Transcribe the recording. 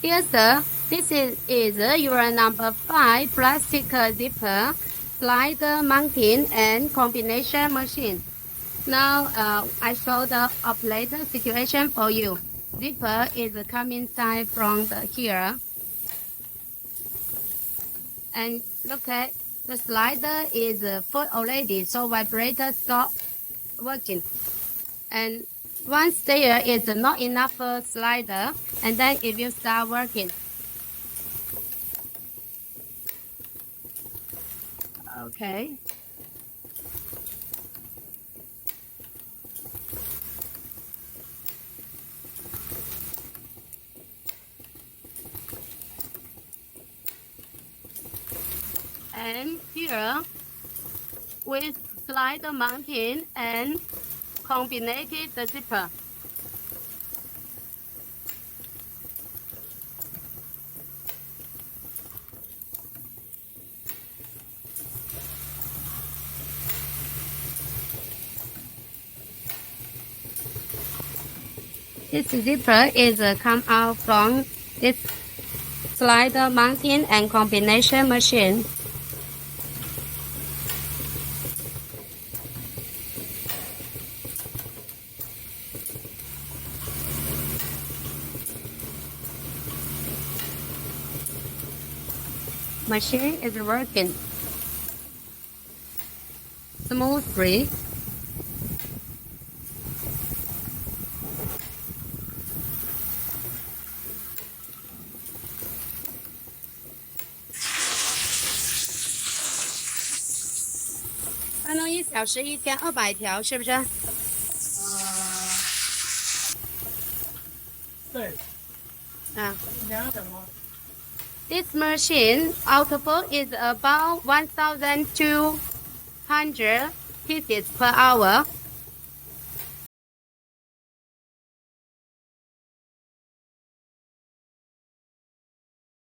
Yes, sir. This is your number 5 plastic zipper, slider mounting, and combination machine. Now, I show the operator situation for you. Zipper is coming inside from here. And look at the slider is full already, so vibrator stop working. And once there is not enough slider, and then it will start working. Okay. And here, with slider mounting and combined the zipper. This zipper is come out from this slider mounting and combination machine. Machine is working smoothly.它能1小时1天200条，是不是？对。啊。你想要什么？ This machine output is about 1,200 pieces per hour.